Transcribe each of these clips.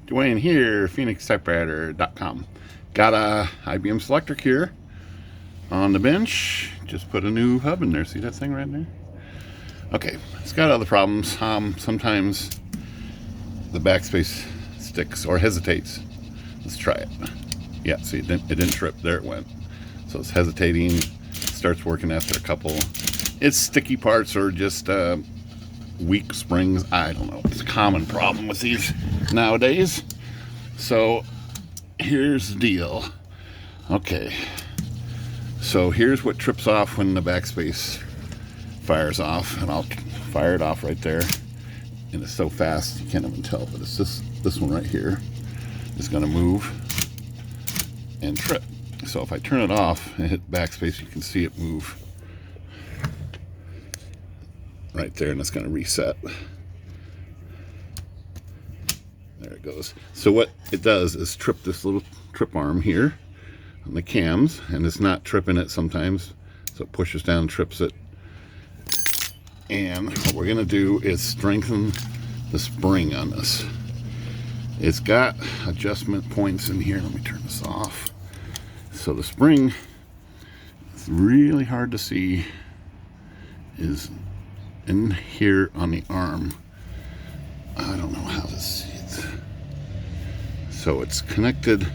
Dwayne here, PhoenixTypewriter.com. Got a IBM Selectric here on the bench. Just put a new hub in there. See that thing right there? Okay, it's got other problems. Sometimes the backspace sticks or hesitates. Let's try it. Yeah, see, it didn't trip. There it went. So it's hesitating. Starts working after a couple. It's sticky parts or just weak springs. I don't know. It's a common problem with these nowadays. So here's the deal. Okay. So here's what trips off when the backspace fires off, and I'll fire it off right there. And it's so fast you can't even tell, but it's this one right here is going to move and trip. So if I turn it off and hit backspace, you can see it move right there, and it's going to reset. There it goes. So what it does is trip this little trip arm here on the cams, and it's not tripping it sometimes, so it pushes down, trips it. And what we're going to do is strengthen the spring on this. It's got adjustment points in here. Let me turn this off. So the spring, it's really hard to see, is in here on the arm. I don't know how to see it. So it's connected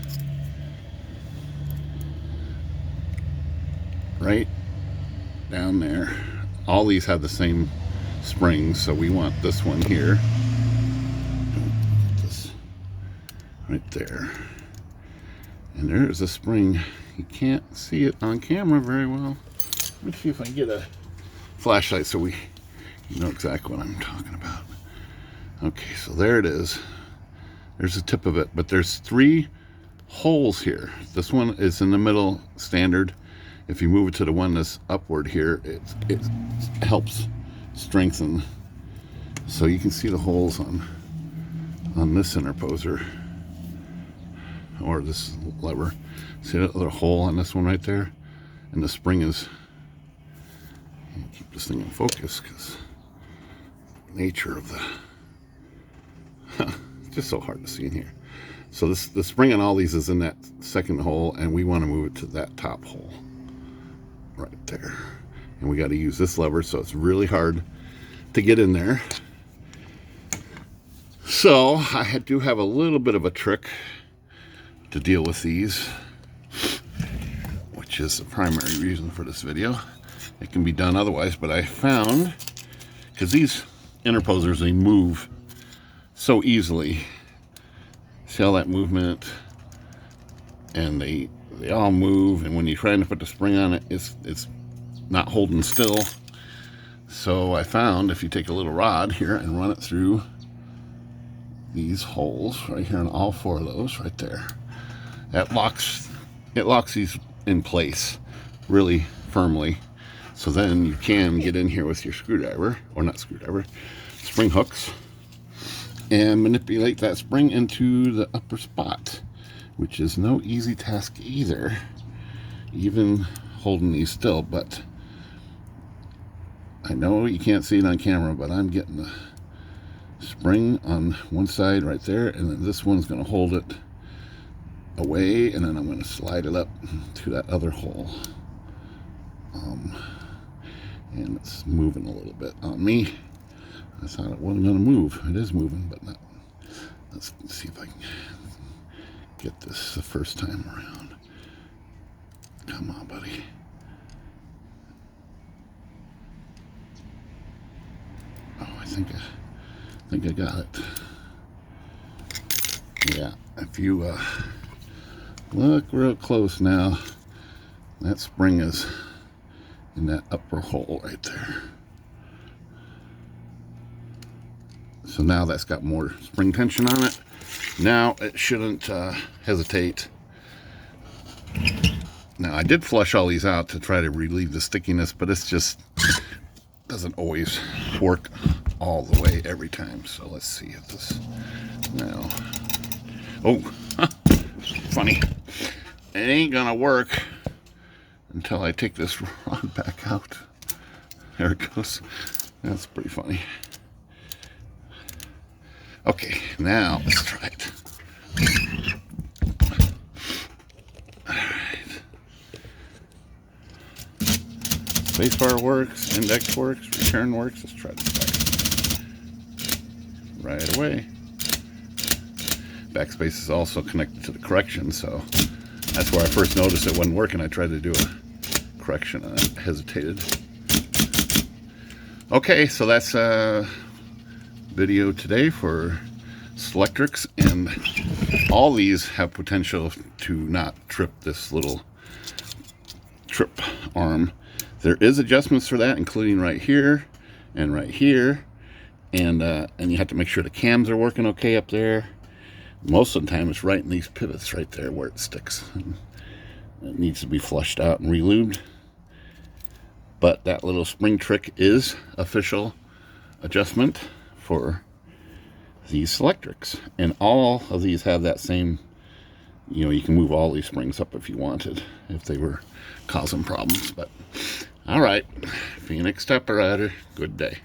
right down there. All these have the same springs, so we want this one here. Put this right there. And there's a spring. You can't see it on camera very well. Let me see if I can get a flashlight so you know exactly what I'm talking about. Okay, so there it is. There's the tip of it, but there's 3 holes here. This one is in the middle, standard. If you move it to the one that's upward here, it helps strengthen. So you can see the holes on this interposer or this lever. See that other hole on this one right there? And the spring is, keep this thing in focus because nature of the, it's just so hard to see in here. So the spring on all these is in that second hole, and we want to move it to that top hole right there. And we got to use this lever, so it's really hard to get in there. So I do have a little bit of a trick to deal with these, which is the primary reason for this video. It can be done otherwise, but I found, because these interposers, they move so easily. See all that movement? And they all move, and when you're trying to put the spring on it, it's not holding still. So I found if you take a little rod here and run it through these holes right here, and all 4 of those right there, it locks these in place really firmly. So then you can get in here with your screwdriver, or not screwdriver, spring hooks, and manipulate that spring into the upper spot, which is no easy task either, even holding these still. But I know you can't see it on camera, but I'm getting the spring on one side right there, and then this one's going to hold it away, and then I'm going to slide it up to that other hole. And it's moving a little bit on me. I thought it wasn't going to move. It is moving, but not. Let's see if I can get this the first time around. Come on, buddy. Oh, I think I got it. Yeah, if you look real close now, that spring is in that upper hole right there. So now that's got more spring tension on it. Now it shouldn't hesitate. Now I did flush all these out to try to relieve the stickiness, but it's just doesn't always work all the way every time. So let's see if this now. Oh, funny. It ain't gonna work until I take this rod back out. There it goes. That's pretty funny. Okay, now let's try it. Spacebar works, index works, return works. Let's try this back. Right away. Backspace is also connected to the correction, so that's where I first noticed it wasn't working. I tried to do a correction and I hesitated. Okay, so that's a video today for Selectrics, and all these have potential to not trip this little trip arm. There is adjustments for that, including right here and right here, and you have to make sure the cams are working okay up there. Most of the time it's right in these pivots right there where it sticks. It needs to be flushed out and relubed. But that little spring trick is official adjustment for these Selectrics. And all of these have that same, you can move all these springs up if you wanted, if they were causing problems. But all right, Phoenix Typewriter, good day.